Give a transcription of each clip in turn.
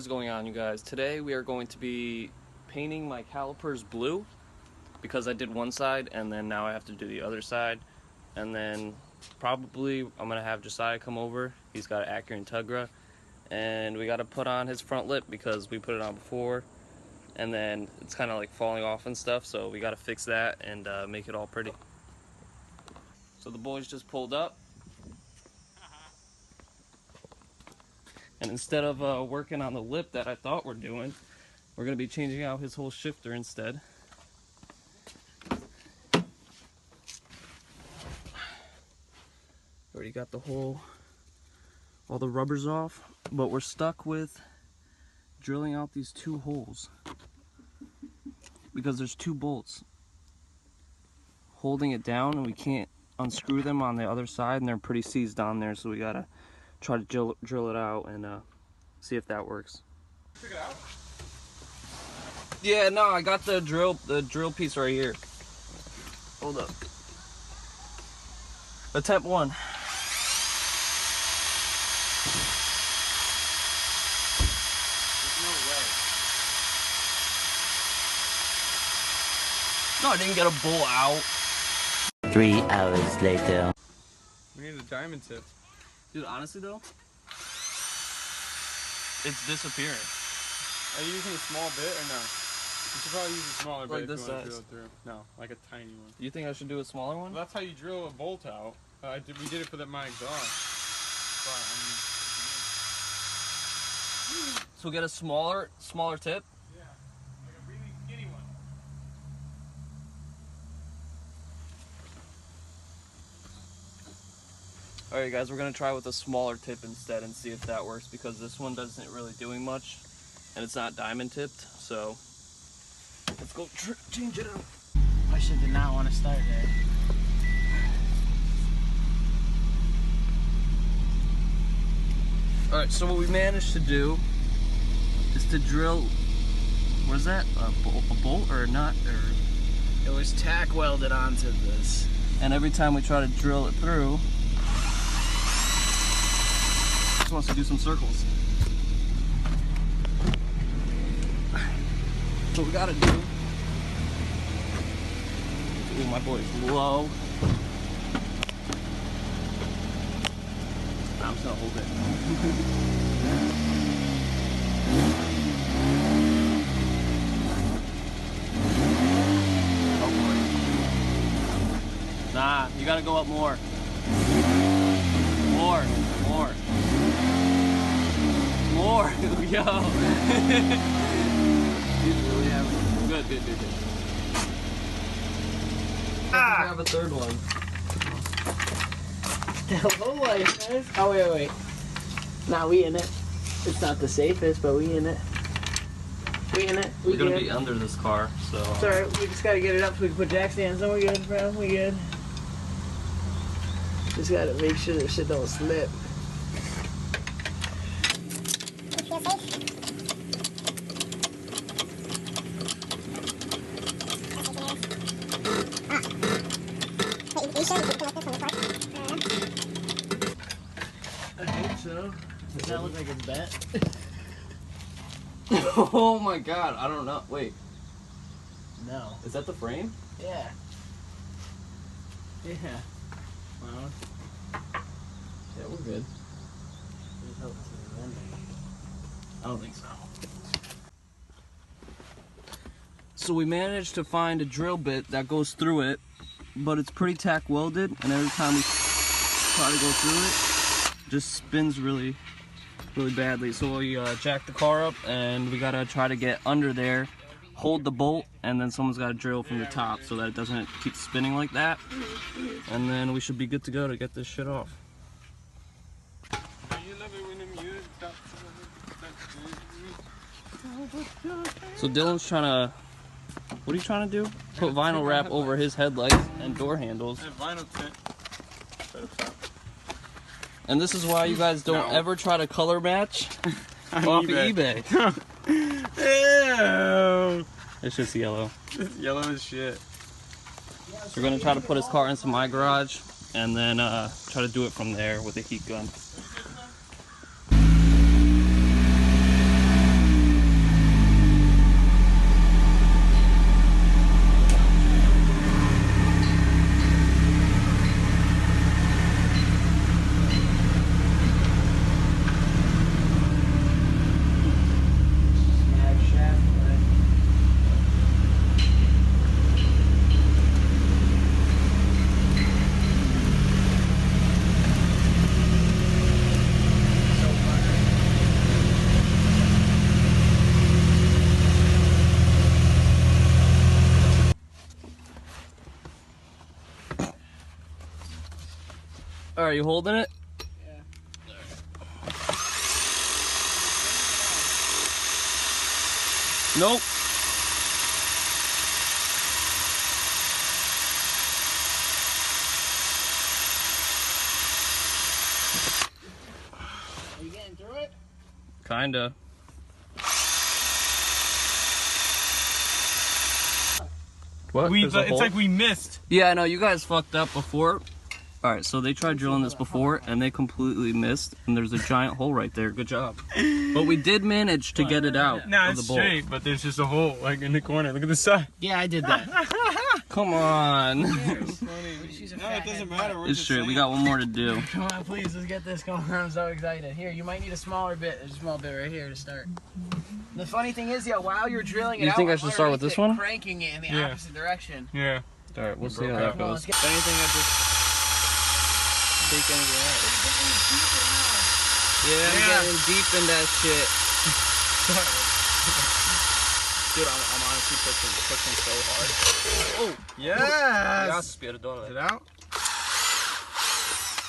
is going on, you guys? Today we are going to be painting my calipers blue because I did one side and then now I have to do the other side, and then probably I'm gonna have Josiah come over. He's got an Acura Integra, and we got to put on his front lip because we put it on before and then it's kind of like falling off and stuff, so we got to fix that and make it all pretty. So the boys just pulled up, and instead of working on the lip that I thought we're doing, we're going to be changing out his whole shifter instead. Already got all the rubbers off, but we're stuck with drilling out these two holes because there's two bolts holding it down and we can't unscrew them on the other side, and they're pretty seized on there, so we gotta try to drill it out and see if that works. Took it out? Yeah, no, I got the drill piece right here. Hold up. Attempt one. No, I didn't get a bolt out. 3 hours later. We need a diamond tip. Dude, honestly though, it's disappearing. Are you using a small bit or no? You should probably use a smaller Like bit if this you want to size. drill it through. No, like a tiny one. You think I should do a smaller one? Well, that's how you drill a bolt out. We did it for my exhaust. So get a smaller tip? Yeah, like a really skinny one. Alright guys, we're going to try with a smaller tip instead and see if that works, because this one doesn't really doing much and it's not diamond tipped, so let's go change it out. I should did not want to start there. Alright, so what we managed to do is to drill, what is that, a bolt or a nut? It was tack welded onto this. And every time we try to drill it through, it just wants to do some circles. So what we gotta do, ooh, my boy's low. I'm just gonna hold it. Oh boy. Nah, you gotta go up more. More. Yo. He's really having good. I have a third one. Hello, life, guys. Oh, wait. Nah, we in it. It's not the safest, but we in it. We're gonna be under this car, so. It's alright, we just gotta get it up so we can put jack stands on. We good, bro. We good. Just gotta make sure that shit don't slip. I think so. Does that look like a bet? Oh my god, I don't know. Wait, No. is that the frame? Yeah. Well, Yeah, we're good. I don't think so. So we managed to find a drill bit that goes through it, but it's pretty tack welded, and every time we try to go through it, it just spins really badly. So we jacked the car up, and we gotta try to get under there, hold the bolt, and then someone's gotta drill from the top so that it doesn't keep spinning like that, and then we should be good to go to get this shit off. So Dylan's trying to, what are you trying to do? Put vinyl wrap over his headlights and door handles. And vinyl tint. And this is why you guys don't ever try to color match off eBay. Ew. It's just yellow. It's yellow as shit. So we're gonna try to put his car into my garage and then try to do it from there with a heat gun. Alright, you holding it? Yeah. Nope. Are you getting through it? Kinda. What? It's like we missed. Yeah, I know, you guys fucked up before. Alright, so they tried drilling this before, and they completely missed, and there's a giant hole right there. Good job. But we did manage to get it out Nah, of it's the bowl. straight, but there's just a hole, like, in the corner. Look at the side. Yeah, I did that. Come on. No, it doesn't matter. We're It's just straight. We saying. got one more to do. Come on, please, let's get this going. I'm so excited. Here, you might need a smaller bit. There's a small bit right here to start. The funny thing is, while you're drilling it You out, think I I'm should start with underneath this it, one? Cranking it in the Yeah. opposite direction. Yeah. Alright, we'll see how broke that out. Come on, goes. let's get If anything, I just take anything out. Yeah, I'm getting deep in that shit. Dude, I'm honestly pushing so hard. Oh! Yes! Is Is it out?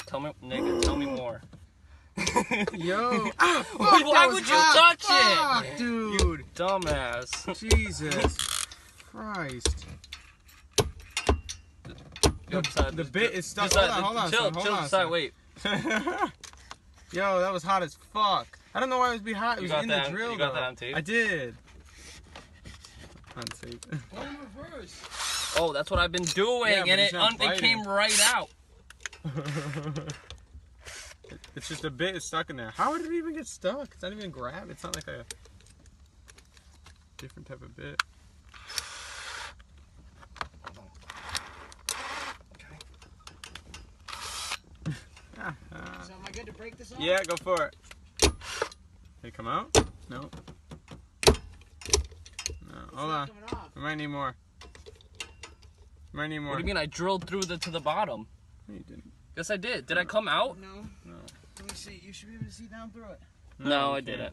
Tell me, nigga, tell me more. Yo! Why would you touch Fuck, it? dude! Dumbass. Jesus Christ. The bit is stuck. Hold on, chill, son, hold on, side, son. wait. Yo, that was hot as fuck. I don't know why it would be hot. It You was got in that- the drill, you got though. that on tape? I did. On tape. Oh, that's what I've been doing, Yeah, but and it's not it biting. came right out. It's just a bit is stuck in there. How would it even get stuck? It's not even grab. It's not like a different type of bit. So am I good to break this off? Yeah, go for it. Did it come out? No. No. Hold on. Coming off. We might need more. Might need more. What do you mean I drilled through to the bottom? No, you didn't. Yes, I did. Did I come out? No. No. Let me see. You should be able to see down through it. No, you I can't. didn't.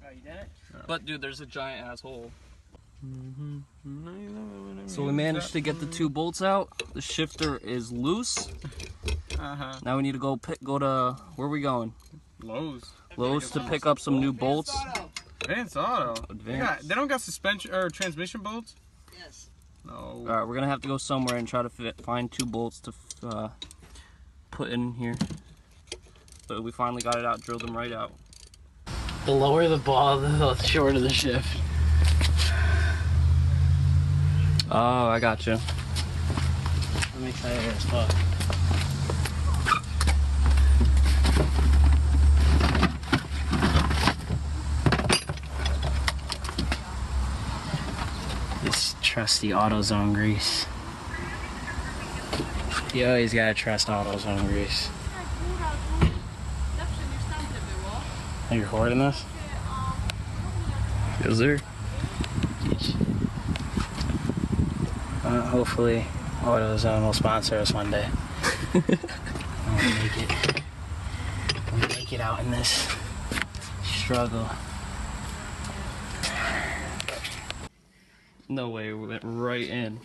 Oh, you did it? But dude, there's a giant asshole. Mm-hmm. So we managed to get the two bolts out. The shifter is loose. Uh-huh. Now we need to go to, where are we going? Lowe's. Lowe's to pick up some new bolts. Advanced Auto. Advanced. They don't got suspension or transmission bolts? Yes. No. Alright, we're gonna have to go somewhere and try to find two bolts to put in here. But we finally got it out, drilled them right out. The lower the ball, the shorter the shift. Oh, I got you. I'm excited as fuck. This trusty AutoZone grease. You always gotta trust AutoZone grease. Are you recording this? Is there? Hopefully, AutoZone will sponsor us one day. We'll make it out in this struggle. No way, we went right in.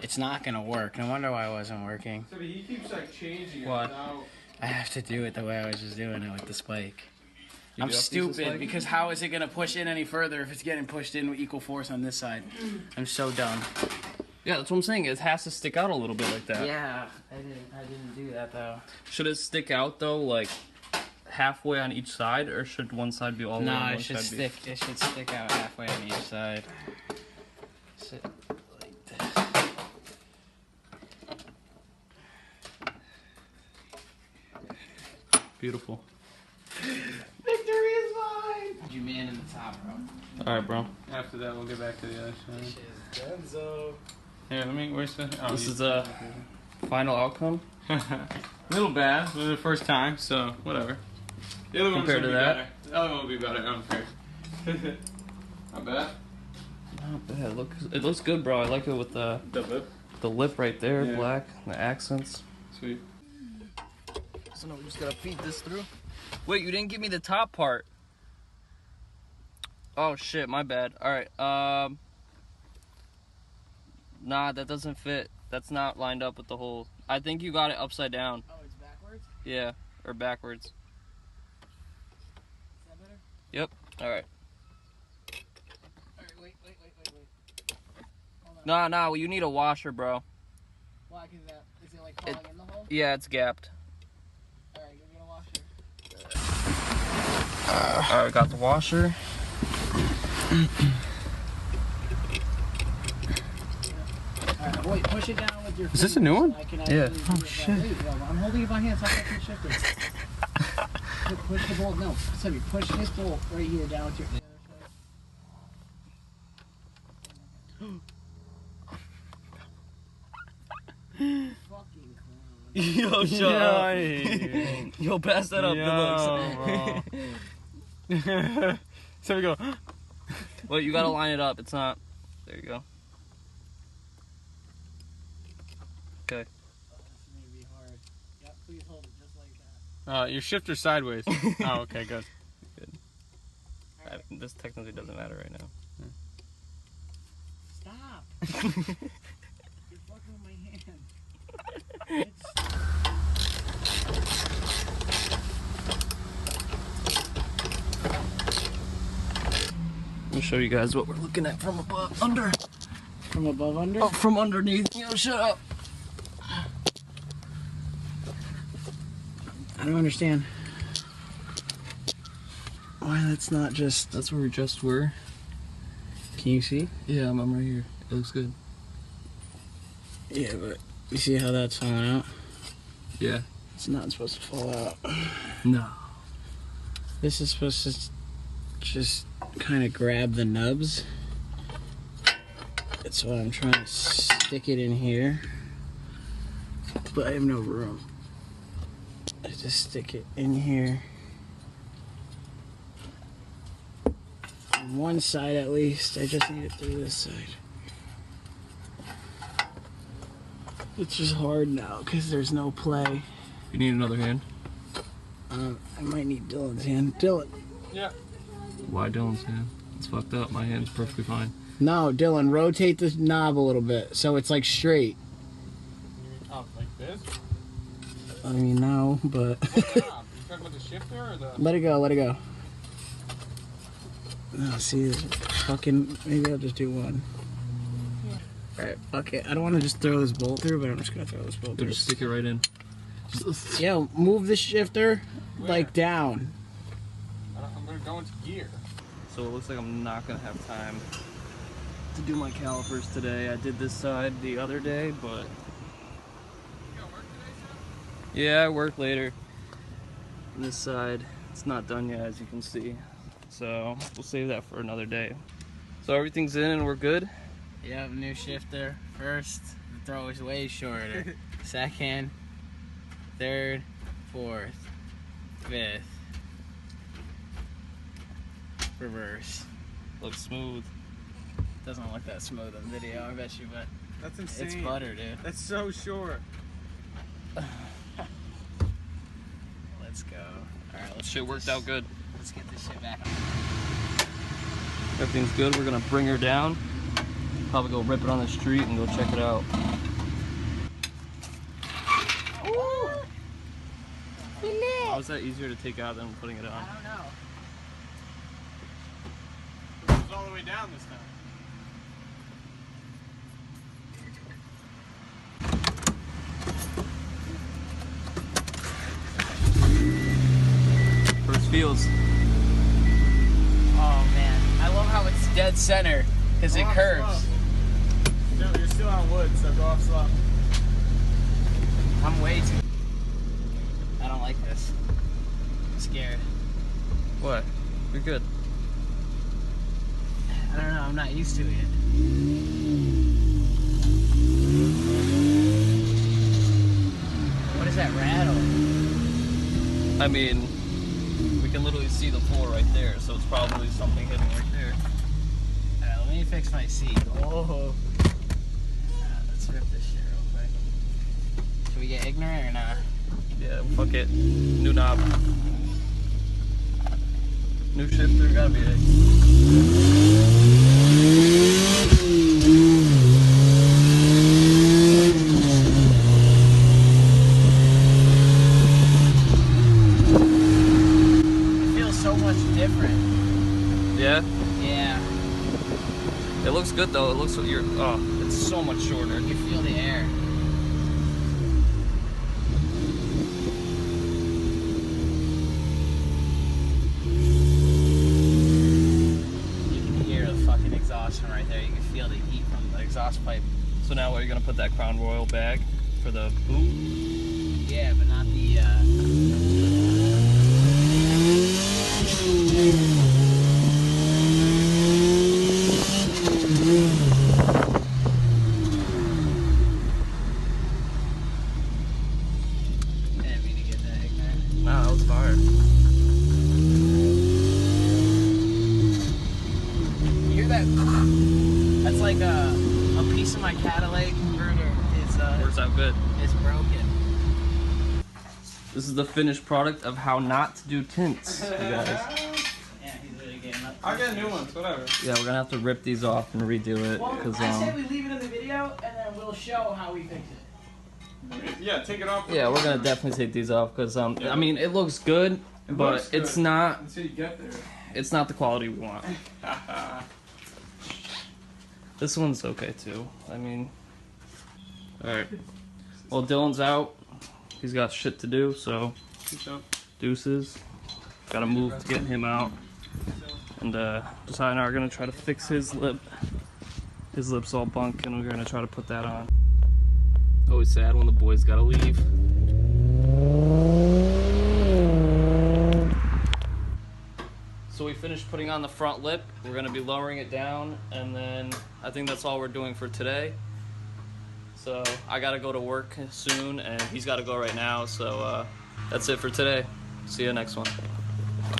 It's not gonna work. No wonder why it wasn't working. So he keeps like changing it. What? I have to do it the way I was just doing it with the spike. You I'm do have to use the stupid spike? because how is it gonna push in any further if it's getting pushed in with equal force on this side? I'm so dumb. Yeah, that's what I'm saying. It has to stick out a little bit like that. Yeah, I didn't do that though. Should it stick out though, like halfway on each side, or should one side be all the way on No, one it should side be- stick. It should stick out halfway on each side. Sit like this. Beautiful. Victory is mine. You man in the top, bro. All right, bro. After that, we'll get back to the other side. This is Denzo. Here, let me. Where's the? Oh, This you- is the final outcome. A little bad. It was the first time, so whatever. The other one's Compared gonna to be that? better. The other one will be better. I don't care. Not bad. Not bad. It looks good, bro. I like it with the lip right there, Yeah. black, the accents. Sweet. So now we just gotta feed this through. Wait, you didn't give me the top part. Oh shit, my bad. All right. Nah, that doesn't fit. That's not lined up with the hole. I think you got it upside down. Oh, it's backwards? Yeah, or backwards. Is that better? Yep. Alright. Alright, wait. Hold on. Nah, you need a washer, bro. Why? Is it like falling in the hole? Yeah, it's gapped. Alright, go get a washer. Alright, got the washer. Alright, wait, push it down with your feet. Is this a new one? So I can Yeah. actually do it. shit. Wait, I'm holding it by hand so I can shift it. Push the bolt. No, Sebby, push this bolt right here down with your. Fucking clown. Yo, shut up. Yo, pass that up. Good looks. So we go. Well, you gotta line it up. It's not. There you go. Okay. This is gonna be hard. Yep, please hold it just like that. Your shifter's sideways. Oh, okay, good. This technically doesn't matter right now. Stop! You're fucking with my hand. Let me show you guys what we're looking at from above, under. From above under? Oh, from underneath. Yo, shut up. I don't understand. Why that's not just... That's where we just were. Can you see? Yeah, I'm right here. It looks good. Yeah, but you see how that's falling out? Yeah. It's not supposed to fall out. No. This is supposed to just kind of grab the nubs. That's why I'm trying to stick it in here. But I have no room. I just stick it in here. On one side at least. I just need it through this side. It's just hard now because there's no play. You need another hand? I might need Dylan's hand. Dylan. Yeah. Why Dylan's hand? It's fucked up. My hand's perfectly fine. No, Dylan, rotate the knob a little bit so it's like straight. Oh, like this? I mean, no, but... What knob? You talking about the shifter or the... Let it go, let it go. No, see, this fucking... Maybe I'll just do one. Alright, fuck it. I don't want to just throw this bolt through, but I'm just going to throw this bolt through. Just stick it right in. Yeah, move the shifter, Where? like, down. I'm gonna go into gear. So it looks like I'm not gonna have time to do my calipers today. I did this side the other day, but... You gotta work today, son? Yeah, I work later. And this side, it's not done yet, as you can see. So we'll save that for another day. So everything's in and we're good? Yep, new shifter. First, the throw is way shorter. Second, third, fourth, fifth. Reverse. Looks smooth. Doesn't look that smooth on video, I bet you, but That's insane. it's butter, dude. That's so short. Let's go. Alright, let's Shit get worked this- out good. Let's get this shit back. Everything's good. We're gonna bring her down. Probably go rip it on the street and go check it out. How is that easier to take out than putting it on? I don't know. It's all the way down this time. First feels. Oh man, I love how it's dead center because it Go off curves. slow. No, you're still on wood, so go off slow. I'm way too. I don't like this. I'm scared. What? You're good. I don't know. I'm not used to it. What is that rattle? I mean, we can literally see the floor right there, so it's probably something hidden right there. Alright, let me fix my seat. Oh. Let's rip this shit real quick. Should we get ignorant or not? Yeah, fuck it. New knob. New shifter, gotta be it. Yeah. It looks good though. It looks like you're. Oh, it's so much shorter. You feel the air. You can hear the fucking exhaust from right there. You can feel the heat from the exhaust pipe. So now, are you gonna put that Crown Royal bag for the boot? Yeah, but not the. Heavy to get that ignorant. Nah, that was fire. You hear that? That's like a piece of my catalytic converter Works out good. is broken. This is the finished product of how not to do tints, you guys. Yeah, he's really getting up. I'll get new ones, whatever. Yeah, we're gonna have to rip these off and redo it Well, because I say we leave it in the video and then we'll show how we fix it. Yeah, take it off. yeah, we're gonna definitely take these off because I mean it looks good, but looks it's good. not. Until you get there. It's not the quality we want. This one's okay too. I mean, all right. Well, Dylan's out. He's got shit to do, so deuces. Gotta move to get him out. And Josiah and I are gonna try to fix his lip. His lip's all bunk, and we're gonna try to put that on. Always sad when the boys gotta leave. So we finished putting on the front lip. We're gonna be lowering it down, and then I think that's all we're doing for today. So I gotta go to work soon, and he's gotta go right now. So that's it for today. See you next one.